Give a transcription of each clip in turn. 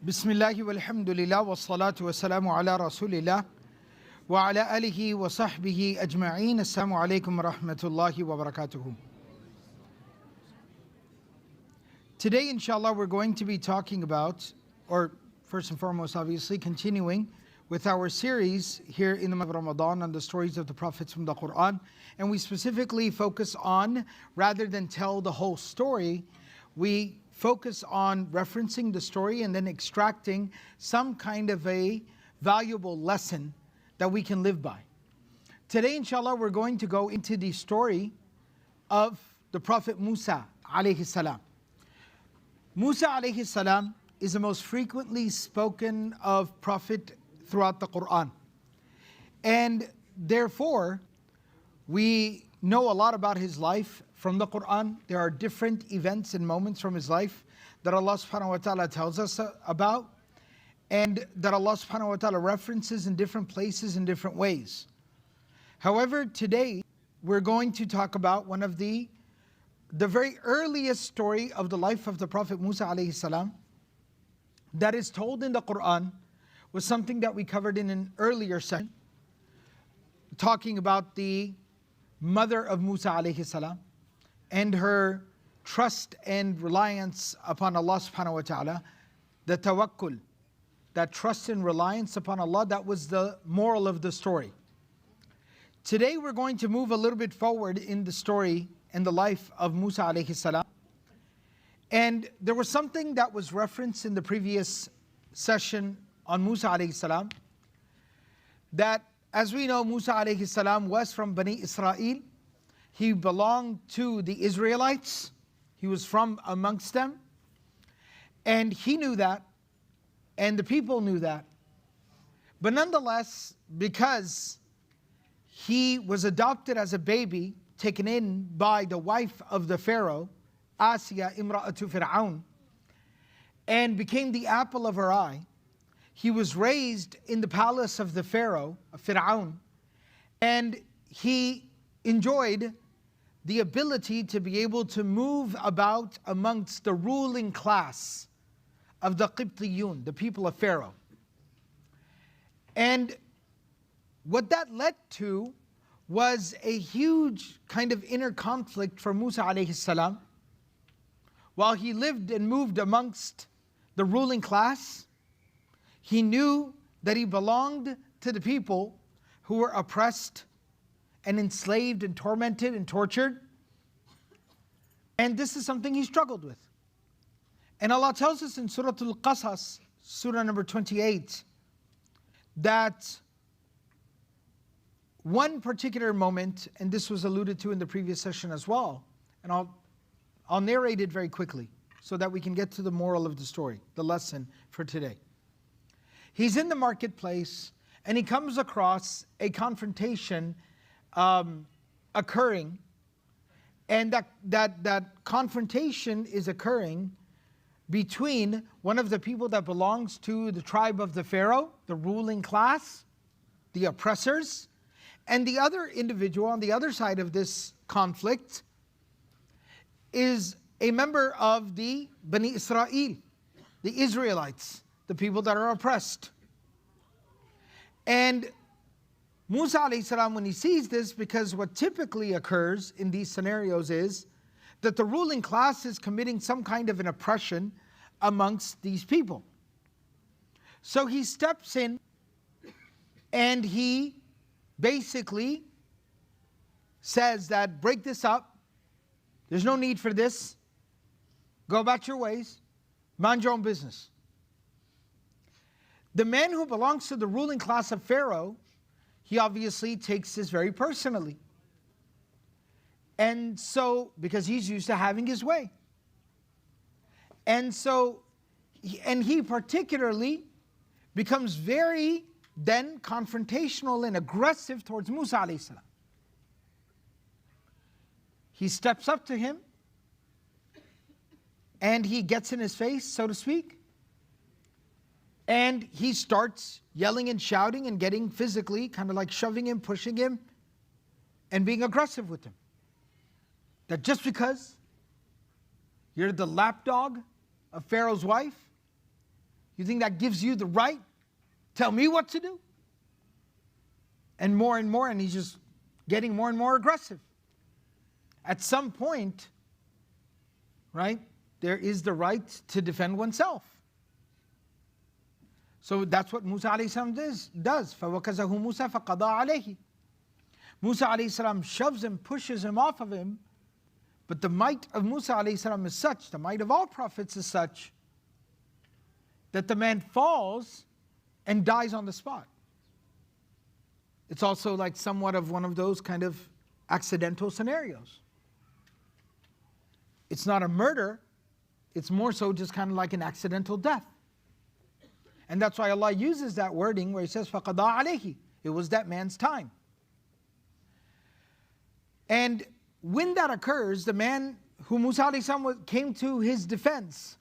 Bismillahi walhamdulillah wa salatu wa salamu ala rasulillah wa ala alihi wa sahbihi ajma'een. Assalamu alaikum wa rahmatullahi wa barakatuhu. Today, inshallah, we're going to be talking about, or first and foremost, obviously, continuing with our series here in the month of Ramadan on the stories of the prophets from the Quran. And we specifically focus on, rather than tell the whole story, we focus on referencing the story and then extracting some kind of a valuable lesson that we can live by. Today, inshallah, we're going to go into the story of the Prophet Musa alayhi salam. Musa alayhi salam is the most frequently spoken of prophet throughout the Quran. And therefore, we know a lot about his life from the Quran. There are different events and moments from his life that Allah subhanahu wa ta'ala tells us about, and that Allah subhanahu wa ta'ala references in different places in different ways. However, today we're going to talk about one of the very earliest story of the life of the Prophet Musa alayhi salam that is told in the Quran, was something that we covered in an earlier session, talking about the mother of Musa alayhi salam and her trust and reliance upon Allah subhanahu wa ta'ala, the tawakkul, that trust and reliance upon Allah. That was the moral of the story. Today we're going to move a little bit forward in the story and the life of Musa alayhi salam. And there was something that was referenced in the previous session on Musa alayhi salam, that, as we know, Musa alayhi salam was from Bani Israel. He belonged to the Israelites. He was from amongst them. And he knew that, and the people knew that. But nonetheless, because he was adopted as a baby, taken in by the wife of the Pharaoh, Asiya imra'atu Fir'aun, and became the apple of her eye, he was raised in the palace of the Pharaoh, of Fir'aun, and he enjoyed the ability to be able to move about amongst the ruling class of the Qibtiyun, the people of Pharaoh. And what that led to was a huge kind of inner conflict for Musa alayhi salam. While he lived and moved amongst the ruling class, he knew that he belonged to the people who were oppressed and enslaved and tormented and tortured. And this is something he struggled with. And Allah tells us in Surah Al-Qasas, Surah number 28, that one particular moment, and this was alluded to in the previous session as well, and I'll narrate it very quickly so that we can get to the moral of the story, the lesson for today. He's in the marketplace and he comes across a confrontation occurring, and that confrontation is occurring between one of the people that belongs to the tribe of the Pharaoh, the ruling class, the oppressors, and the other individual on the other side of this conflict is a member of the Bani Israel, the Israelites, the people that are oppressed. And Musa alayhi salam, when he sees this, because what typically occurs in these scenarios is that the ruling class is committing some kind of an oppression amongst these people. So he steps in and he basically says that, break this up, there's no need for this, go about your ways, mind your own business. The man who belongs to the ruling class of Pharaoh, he obviously takes this very personally. And so, because he's used to having his way. And so, he particularly becomes very then confrontational and aggressive towards Musa alayhi salam. He steps up to him and he gets in his face, so to speak. And he starts yelling and shouting and getting physically, kind of like shoving him, pushing him, and being aggressive with him. That just because you're the lapdog of Pharaoh's wife, You think that gives you the right? Tell me what to do? And more, and he's just getting more and more aggressive. At some point, right, there is the right to defend oneself. So that's what Musa alayhi salam does. فَوَكَزَهُ مُوسَى فَقَضَى عَلَيْهِ. Musa alayhi salam shoves him, pushes him off of him. But the might of Musa alayhi salam is such, the might of all prophets is such, that the man falls and dies on the spot. It's also like somewhat of one of those kind of accidental scenarios. It's not a murder, it's more so just kind of like an accidental death. And that's why Allah uses that wording where He says, فَقَضَى عَلَيْهِ. It was that man's time. And when that occurs, the man who Musa alayhi salam came to his defense,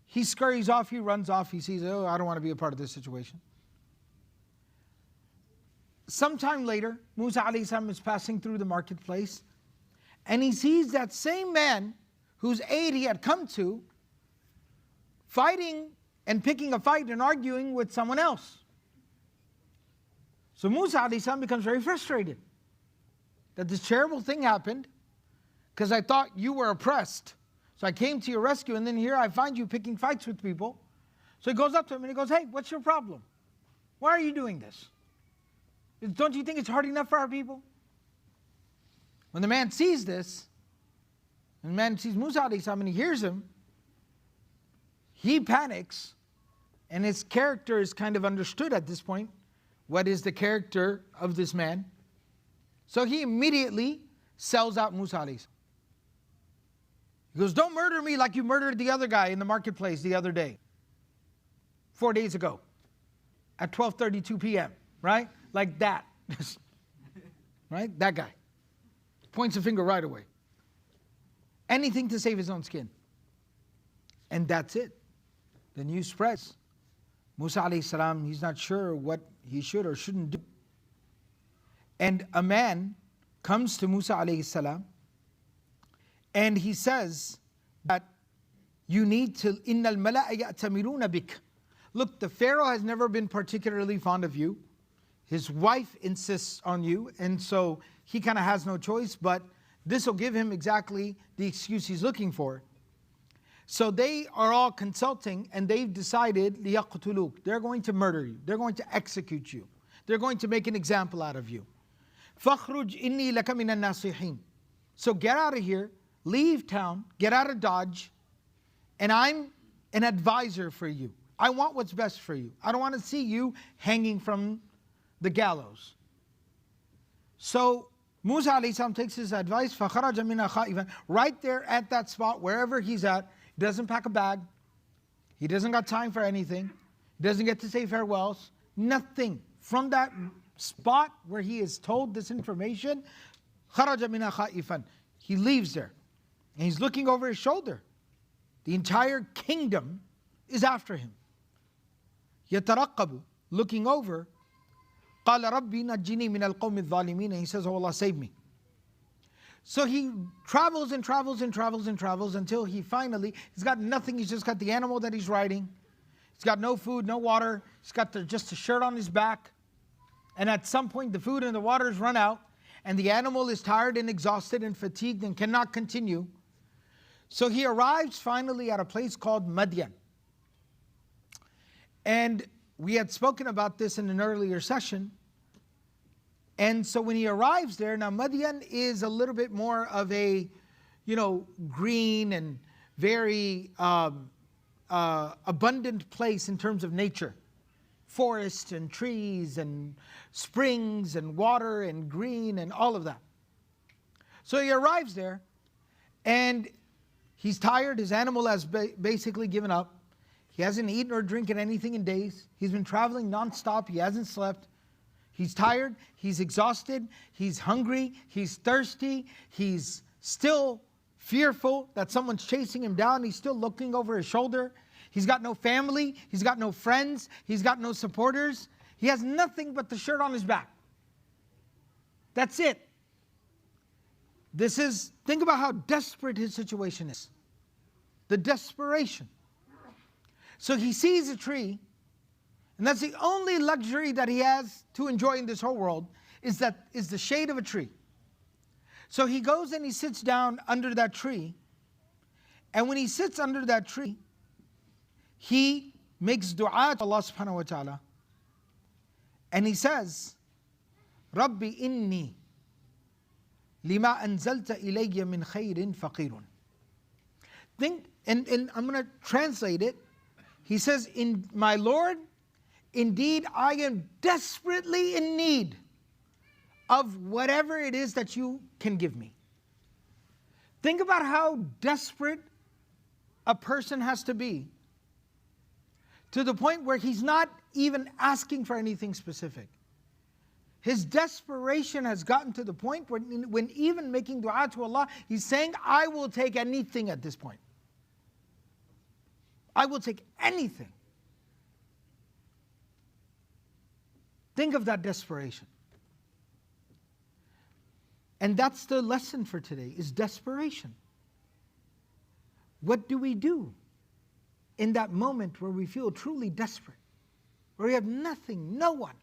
he scurries off, he runs off, he sees, oh, I don't want to be a part of this situation. Sometime later, Musa alayhi salam is passing through the marketplace, and he sees that same man whose aid he had come to, fighting and picking a fight and arguing with someone else. So Musa alayhi salam becomes very frustrated that this terrible thing happened because I thought you were oppressed. So I came to your rescue, and then here I find you picking fights with people. So he goes up to him and he goes, hey, what's your problem? Why are you doing this? Don't you think it's hard enough for our people? When the man sees this, and the man sees Musa alayhi salam and he hears him, he panics, and his character is kind of understood at this point. What is the character of this man? So he immediately sells out Musa alayhi salam. He goes, don't murder me like you murdered the other guy in the marketplace the other day, 4 days ago, at 12:32 p.m., right? Like that, right? That guy. Points a finger right away. Anything to save his own skin. And that's it. The news spreads. Musa alayhi salam, he's not sure what he should or shouldn't do. And a man comes to Musa alayhi salam, and he says that you need to, إِنَّ الْمَلَأَ يَأْتَمِرُونَ بِكَ. Look, the Pharaoh has never been particularly fond of you. His wife insists on you, and so he kind of has no choice, but this will give him exactly the excuse he's looking for. So they are all consulting, and they've decided, لِيَقْتُلُوكَ. They're going to murder you. They're going to execute you. They're going to make an example out of you. فَخْرُجْ إِنِّي لَكَ مِنَ النَّاصِحِينَ. So get out of here, leave town, get out of Dodge, and I'm an advisor for you. I want what's best for you. I don't want to see you hanging from the gallows. So Musa alayhi salam takes his advice, فَخَرَجَ مِنَا خَائِفًا. Right there at that spot, wherever he's at, he doesn't pack a bag. He doesn't got time for anything. He doesn't get to say farewells. Nothing. From that spot where he is told this information, خَرَجَ مِنَا خَائِفًا. He leaves there. And he's looking over his shoulder. The entire kingdom is after him. يَتَرَقَّبُ. Looking over. قَالَ رَبِّي نَجِّنِي مِنَ الْقَوْمِ الظَّالِمِينَ. And he says, oh Allah, save me. So he travels and travels and travels and travels until he finally, he's got nothing, he's just got the animal that he's riding. He's got no food, no water. He's got just a shirt on his back. And at some point the food and the waters run out, and the animal is tired and exhausted and fatigued and cannot continue. So he arrives finally at a place called Madian. And we had spoken about this in an earlier session. And so when he arrives there, now Madian is a little bit more of a, green and very abundant place in terms of nature. Forests and trees and springs and water and green and all of that. So he arrives there, and he's tired. His animal has basically given up. He hasn't eaten or drinking anything in days. He's been traveling nonstop. He hasn't slept. He's tired. He's exhausted. He's hungry. He's thirsty. He's still fearful that someone's chasing him down. He's still looking over his shoulder. He's got no family. He's got no friends. He's got no supporters. He has nothing but the shirt on his back. That's it. Think about how desperate his situation is. The desperation. So he sees a tree And that's the only luxury that he has to enjoy in this whole world, is the shade of a tree. So he goes and he sits down under that tree. And when he sits under that tree, he makes dua to Allah subhanahu wa ta'ala. And he says, Rabbi inni lima anzalta ilayya min khayrin faqirun. Think, and I'm going to translate it. He says, "In my Lord, indeed I am desperately in need of whatever it is that you can give me." Think about how desperate a person has to be, to the point where he's not even asking for anything specific. His desperation has gotten to the point where when even making dua to Allah, he's saying, I will take anything at this point. I will take anything. Think of that desperation. And that's the lesson for today, is desperation. What do we do in that moment where we feel truly desperate? Where we have nothing, no one,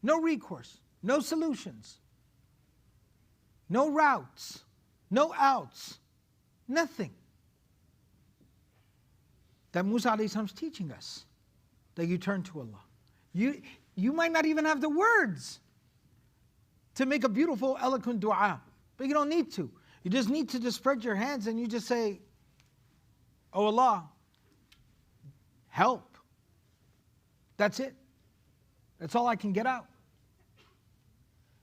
no recourse, no solutions, no routes, no outs, nothing. That Musa alayhi salam is teaching us, that you turn to Allah. You might not even have the words to make a beautiful, eloquent dua, but you don't need to. You just need to just spread your hands and you just say, Oh Allah, help. That's it. That's all I can get out.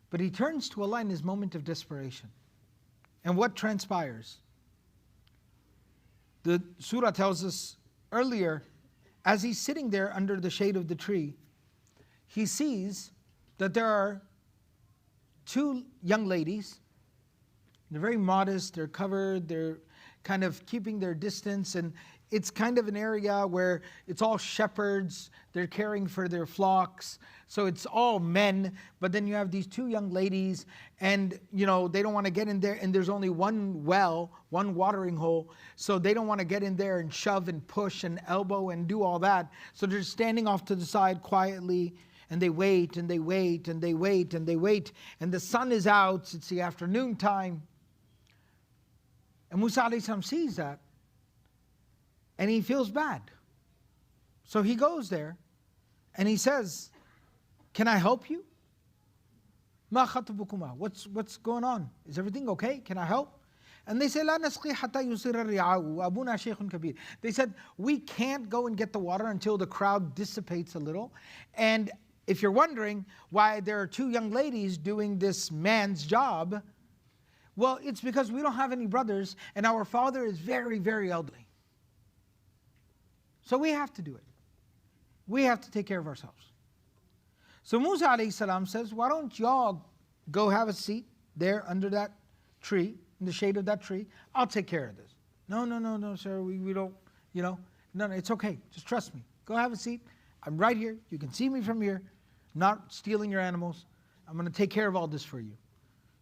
But he turns to Allah in his moment of desperation. And what transpires? The surah tells us earlier, as he's sitting there under the shade of the tree, he sees that there are two young ladies. They're very modest, they're covered, they're kind of keeping their distance, and it's kind of an area where it's all shepherds, they're caring for their flocks, so it's all men, but then you have these two young ladies, and they don't want to get in there, and there's only one well, one watering hole, so they don't want to get in there and shove and push and elbow and do all that, so they're standing off to the side quietly, and they wait, and they wait, and they wait, and they wait, and the sun is out, it's the afternoon time. And Musa alayhi salam sees that, and he feels bad. So he goes there, and he says, Can I help you? Ma khatabukuma? What's going on? Is everything okay? Can I help? And they say, La nasqi hatta yusir al-ri'a'u, abuna shaykhun kabir. They said, we can't go and get the water until the crowd dissipates a little. And if you're wondering why there are two young ladies doing this man's job, well, it's because we don't have any brothers, and our father is very, very elderly. So we have to do it. We have to take care of ourselves. So Musa alayhi salam says, why don't y'all go have a seat there under that tree, in the shade of that tree? I'll take care of this. No, sir, we don't, no, it's okay. Just trust me. Go have a seat. I'm right here. You can see me from here. Not stealing your animals. I'm going to take care of all this for you.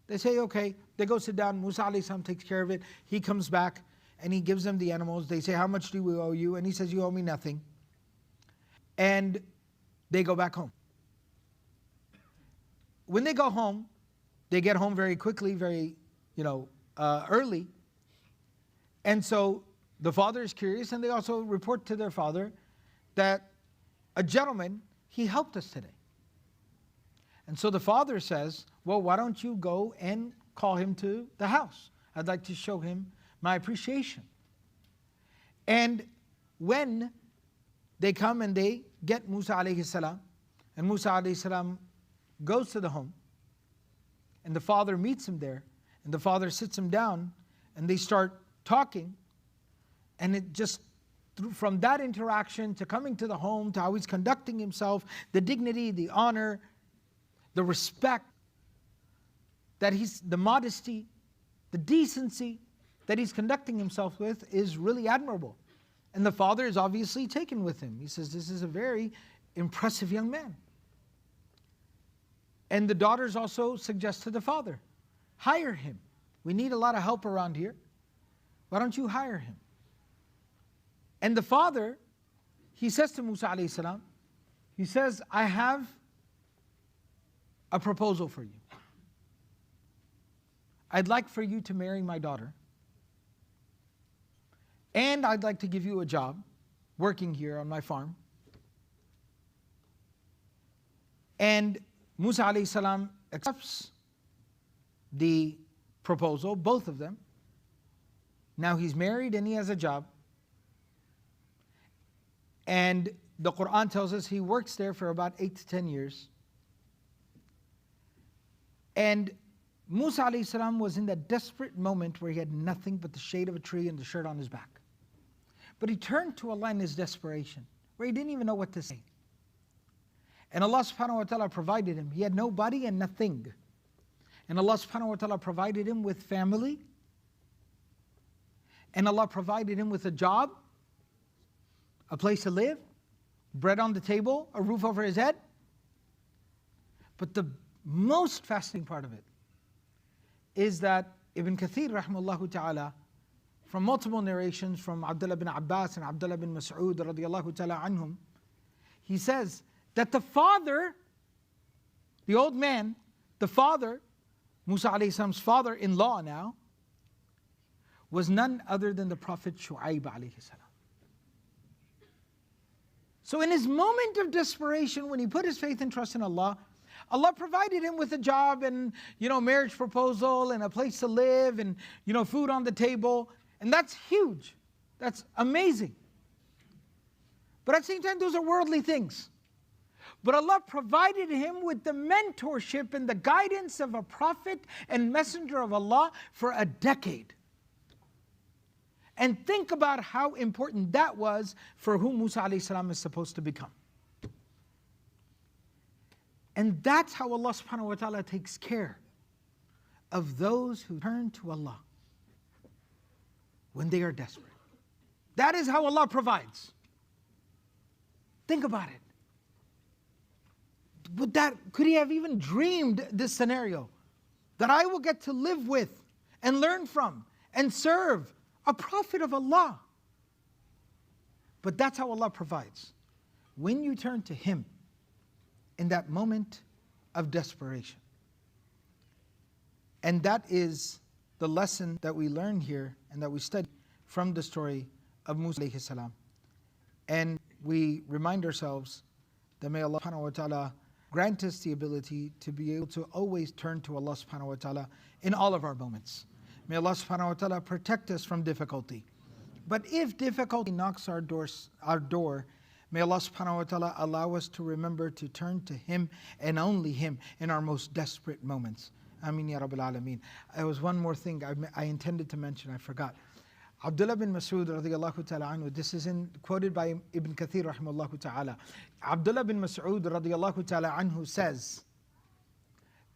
They say, okay. They go sit down. Musa alayhi salam takes care of it. He comes back and he gives them the animals. They say, how much do we owe you? And he says, you owe me nothing. And they go back home. When they go home, they get home very quickly, very, early. And so the father is curious, and they also report to their father that a gentleman, he helped us today. And so the father says, well, why don't you go and call him to the house? I'd like to show him my appreciation. And when they come and they get Musa alayhi salam, and Musa alayhi salam goes to the home, and the father meets him there, and the father sits him down, and they start talking, and it just, from that interaction to coming to the home, to how he's conducting himself, the dignity, the honor, the respect, the modesty, the decency that he's conducting himself with is really admirable. And the father is obviously taken with him. He says, this is a very impressive young man. And the daughters also suggest to the father, hire him. We need a lot of help around here. Why don't you hire him? And the father, he says to Musa alayhi salam, he says, I have a proposal for you. I'd like for you to marry my daughter, and I'd like to give you a job working here on my farm. And Musa alayhi salam accepts the proposal, both of them. Now he's married and he has a job. And the Quran tells us he works there for about 8 to 10 years. And Musa alayhi salam was in that desperate moment where he had nothing but the shade of a tree and the shirt on his back. But he turned to Allah in his desperation, where he didn't even know what to say. And Allah subhanahu wa ta'ala provided him. He had nobody and nothing. And Allah subhanahu wa ta'ala provided him with family. And Allah provided him with a job, a place to live, bread on the table, a roof over his head. But the most fascinating part of it is that Ibn Kathir rahimahullah ta'ala, from multiple narrations from Abdullah bin Abbas and Abdullah bin Mas'ud radiyallahu ta'ala anhum, he says that the father, the old man, the father, Musa alayhi salam's father-in-law now, was none other than the Prophet Shu'aib alayhi salam. So in his moment of desperation, when he put his faith and trust in Allah, Allah provided him with a job and, marriage proposal and a place to live and, food on the table. And that's huge. That's amazing. But at the same time, those are worldly things. But Allah provided him with the mentorship and the guidance of a prophet and messenger of Allah for a decade. And think about how important that was for who Musa alayhi salam is supposed to become. And that's how Allah subhanahu wa ta'ala takes care of those who turn to Allah when they are desperate. That is how Allah provides. Think about it. Could he have even dreamed this scenario? That I will get to live with and learn from and serve a prophet of Allah. But that's how Allah provides. When you turn to Him in that moment of desperation. And that is the lesson that we learn here and that we study from the story of Musa alayhi salam. And we remind ourselves that may Allah subhanahu wa ta'ala grant us the ability to be able to always turn to Allah subhanahu wa ta'ala in all of our moments. May Allah subhanahu wa ta'ala protect us from difficulty. But if difficulty knocks our door, may Allah subhanahu wa ta'ala allow us to remember to turn to Him and only Him in our most desperate moments. Ameen ya Rabbil Alameen. There was one more thing I intended to mention, I forgot. Abdullah bin Mas'ud radiyallahu ta'ala anhu, this is quoted by Ibn Kathir rahimahullah ta'ala. Abdullah bin Mas'ud radiyallahu ta'ala anhu says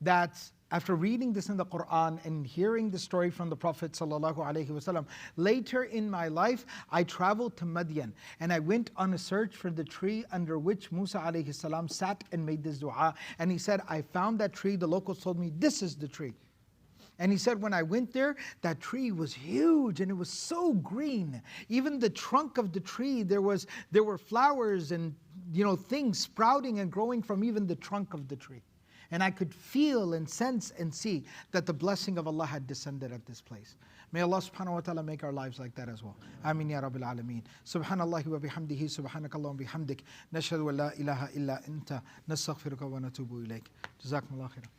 that after reading this in the Quran and hearing the story from the Prophet sallallahu alaihi wasallam, later in my life I traveled to Madian and I went on a search for the tree under which Musa alayhi salam sat and made this dua. And he said, I found that tree. The locals told me this is the tree. And he said, when I went there, that tree was huge and it was so green. Even the trunk of the tree, there were flowers and things sprouting and growing from even the trunk of the tree. And I could feel and sense and see that the blessing of Allah had descended at this place. May Allah subhanahu wa ta'ala make our lives like that as well. Ameen ya Rabbil Alameen. Subhanallahi wa bihamdihi, subhanakallah wa bihamdik. Nashhadu an la ilaha illa anta, nastaghfiruka wa natubu ilayk. Jazakumullah khairan.